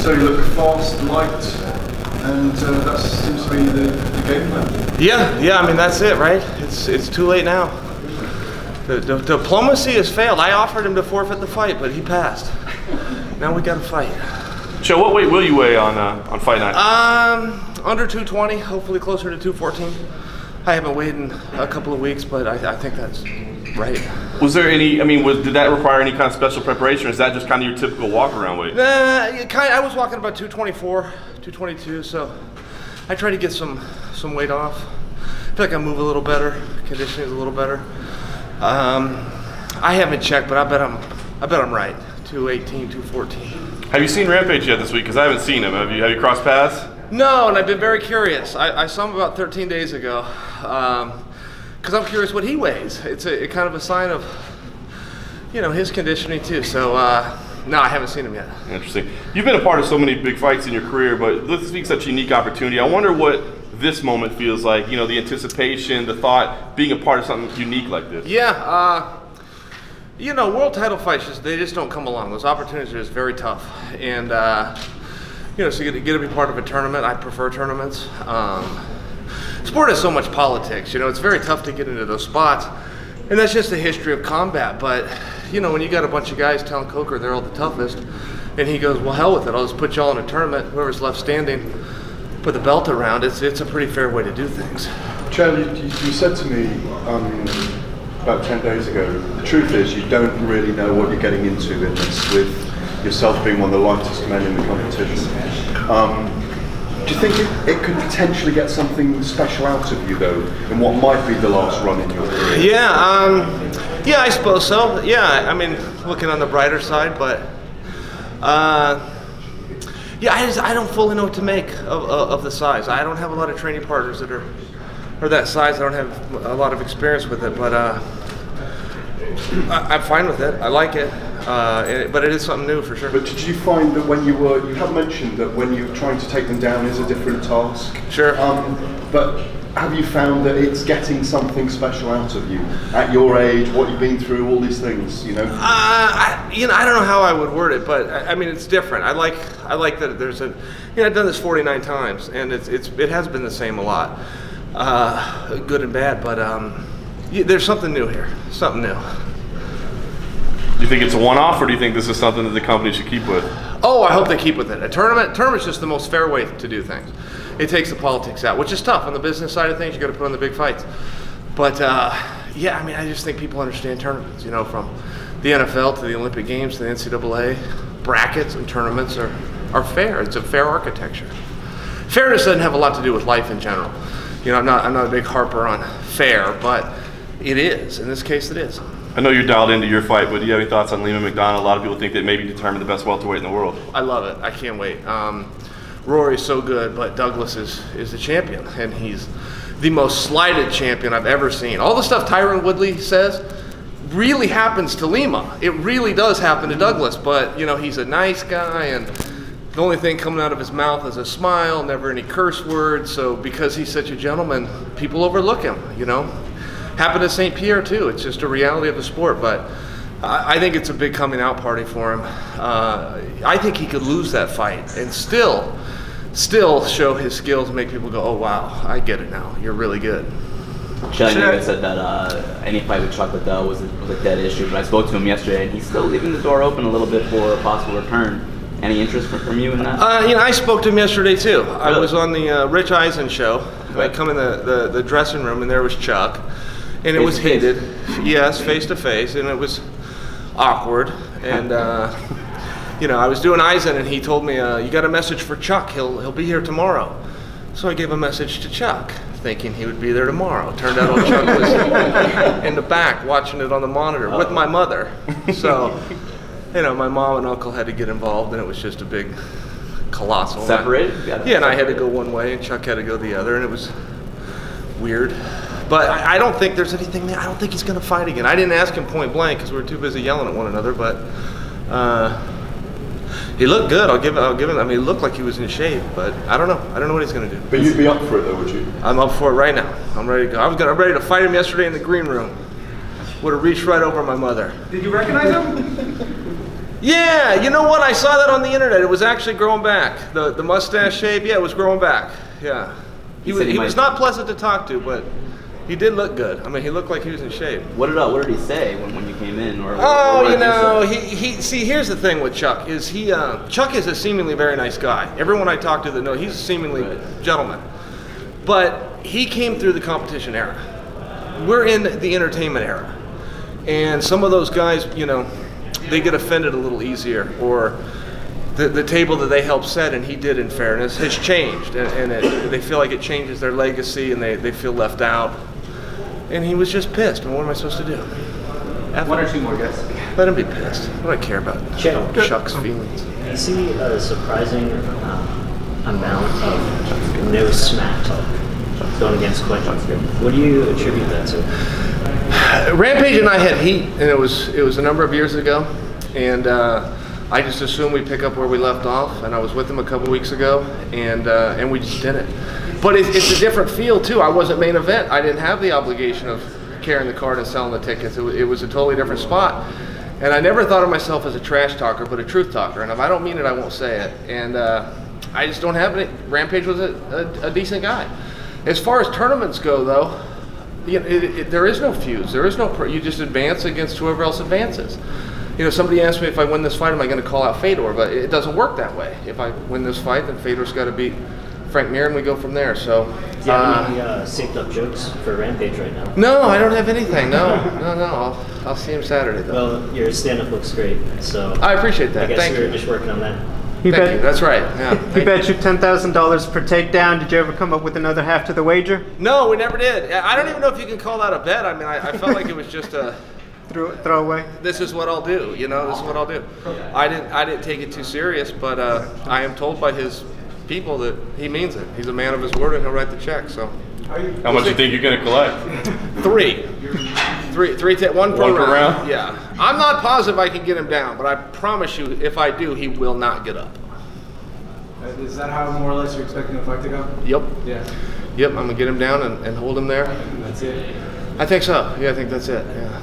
So you look fast, light, and that seems to be the game plan. Yeah, I mean, that's it, right? It's too late now. The diplomacy has failed. I offered him to forfeit the fight, but he passed. Now we got to fight. Chael, what weight will you weigh on fight night? Under 220, hopefully closer to 214. I haven't weighed in a couple of weeks, but I think that's right. Was there any, I mean, did that require any kind of special preparation, or is that just kind of your typical walk-around weight? I was walking about 224, 222, so I try to get some weight off. I feel like I move a little better, conditioning is a little better. I haven't checked, but I bet I'm right. 218, 214. Have you seen Rampage yet this week? Because I haven't seen him. Have you crossed paths? No, and I've been very curious. I saw him about 13 days ago, because I'm curious what he weighs. It's a kind of a sign of, you know, his conditioning too. So no, I haven't seen him yet. Interesting. You've been a part of so many big fights in your career, but this week's such a unique opportunity. I wonder what this moment feels like. You know, the anticipation, the thought, being a part of something unique like this. Yeah. You know, world title fights, they just don't come along. Those opportunities are just very tough. And, you know, so you get to be part of a tournament. I prefer tournaments. Sport has so much politics. You know, it's very tough to get into those spots. And that's just the history of combat. But, you know, when you got a bunch of guys telling Coker they're all the toughest, and he goes, well, hell with it. I'll just put you all in a tournament. Whoever's left standing, put the belt around. It's a pretty fair way to do things. Chael, you said to me about 10 days ago, the truth is you don't really know what you're getting into in this, with yourself being one of the lightest men in the competition. Do you think it could potentially get something special out of you, though, in what might be the last run in your career? Yeah, I suppose so. Yeah, I mean, looking on the brighter side, but yeah, I don't fully know what to make of the size. I don't have a lot of training partners that are that size. I don't have a lot of experience with it, but I'm fine with it. I like it, but it is something new for sure. But did you find that when you have mentioned that when you're trying to take them down is a different task? Sure. But have you found that it's getting something special out of you at your age, what you've been through, all these things, you know? I don't know how I would word it, but I mean, it's different. I like that there's I've done this 49 times, and it has been the same a lot, good and bad, but there's something new here, something new. Do you think it's a one-off, or do you think this is something that the company should keep with? Oh, I hope they keep with it. A tournament's just the most fair way to do things. It takes the politics out, which is tough. On the business side of things, you got to put on the big fights. But yeah, I mean, I just think people understand tournaments. You know, from the NFL to the Olympic Games to the NCAA, brackets and tournaments are fair. It's a fair architecture. Fairness doesn't have a lot to do with life in general. You know, I'm not a big harper on fair, but it is. In this case, it is. I know you're dialed into your fight, but do you have any thoughts on Lima McDonald? A lot of people think that maybe determine the best welterweight in the world. I love it. I can't wait. Rory's so good, but Douglas is the champion, and he's the most slighted champion I've ever seen. All the stuff Tyron Woodley says really happens to Lima. It really does happen to Douglas, but you know, he's a nice guy, and the only thing coming out of his mouth is a smile, never any curse words. So because he's such a gentleman, people overlook him, you know. Happened to St. Pierre too. It's just a reality of the sport, but I think it's a big coming out party for him. I think he could lose that fight and still show his skills and make people go, oh wow, I get it now. You're really good. Chael even said that any fight with Chuck Liddell was a dead issue, but I spoke to him yesterday and he's still leaving the door open a little bit for a possible return. Any interest from you in that? You know, I spoke to him yesterday too. Really? I was on the Rich Eisen show. Right. I come in the dressing room and there was Chuck. And it was heated, yes, face to face, and it was awkward. And you know, I was doing Eisen, and he told me, "You got a message for Chuck? He'll be here tomorrow." So I gave a message to Chuck, thinking he would be there tomorrow. Turned out old Chuck was in the back watching it on the monitor with my mother. So, you know, my mom and uncle had to get involved, and it was just a big, colossal. Separated? Yeah, and I had to go one way, and Chuck had to go the other, and it was weird. But I don't think there's anything there. I don't think he's going to fight again. I didn't ask him point blank because we were too busy yelling at one another. But he looked good. I'll give him. I mean, he looked like he was in shape. But I don't know. I don't know what he's going to do. But you'd be up for it, though, would you? I'm up for it right now. I'm ready to go. I'm ready to fight him yesterday in the green room. Would have reached right over my mother. Did you recognize him? Yeah, you know what? I saw that on the internet. It was actually growing back. The mustache shape, yeah, it was growing back. Yeah. He was not pleasant to talk to, but he did look good. I mean, he looked like he was in shape. What did he say when you came in? You know, see, here's the thing with Chuck is Chuck is a seemingly very nice guy. Everyone I talk to that know he's a seemingly gentleman, but he came through the competition era. We're in the entertainment era, and some of those guys, you know, they get offended a little easier, or the table that they helped set, and he did in fairness, has changed, and they feel like it changes their legacy, and they feel left out. And he was just pissed. And what am I supposed to do? One or two more guys. Let him be pissed. What do I care about Chuck's feelings? You see a surprising amount of no smack talk going against Quinton. What do you attribute that to? Rampage and I had heat, and it was a number of years ago, and I just assumed we'd pick up where we left off, and I was with him a couple weeks ago, and we just didn't. But it's a different feel too. I wasn't main event. I didn't have the obligation of carrying the card and selling the tickets. It was a totally different spot. And I never thought of myself as a trash talker, but a truth talker. And if I don't mean it, I won't say it. And I just don't have it. Rampage was a decent guy. As far as tournaments go, though, there is no fuse. There is no. You just advance against whoever else advances. You know, somebody asked me if I win this fight, am I going to call out Fedor? But it doesn't work that way. If I win this fight, then Fedor's got to beat Frank Mir, and we go from there. So, do you have any saved up jokes for Rampage right now? No, I don't have anything. No. I'll see him Saturday though. Well, your stand-up looks great, so I appreciate that. I guess Thank you're you. just working on that. Thank you. That's right. Yeah. He bet you $10,000 per takedown. Did you ever come up with another half to the wager? No, we never did. I don't even know if you can call that a bet. I mean, I felt like it was just a throw away. This is what I'll do. You know, this is what I'll do. I didn't take it too serious, but I am told by his people that he means it. He's a man of his word, and he'll write the check. So, how much do you think you're gonna collect? Three, one per round. Yeah, I'm not positive I can get him down, but I promise you, if I do, he will not get up. Is that how more or less you're expecting the fight to go? Yep. Yeah. Yep. I'm gonna get him down and hold him there. That's it. I think so. Yeah, I think that's it. Yeah.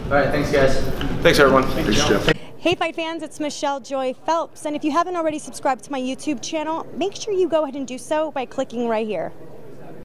All right. Thanks, guys. Thanks, everyone. Thanks, Jeff. Hey Fight fans, it's Michelle Joy Phelps, and if you haven't already subscribed to my YouTube channel, make sure you go ahead and do so by clicking right here.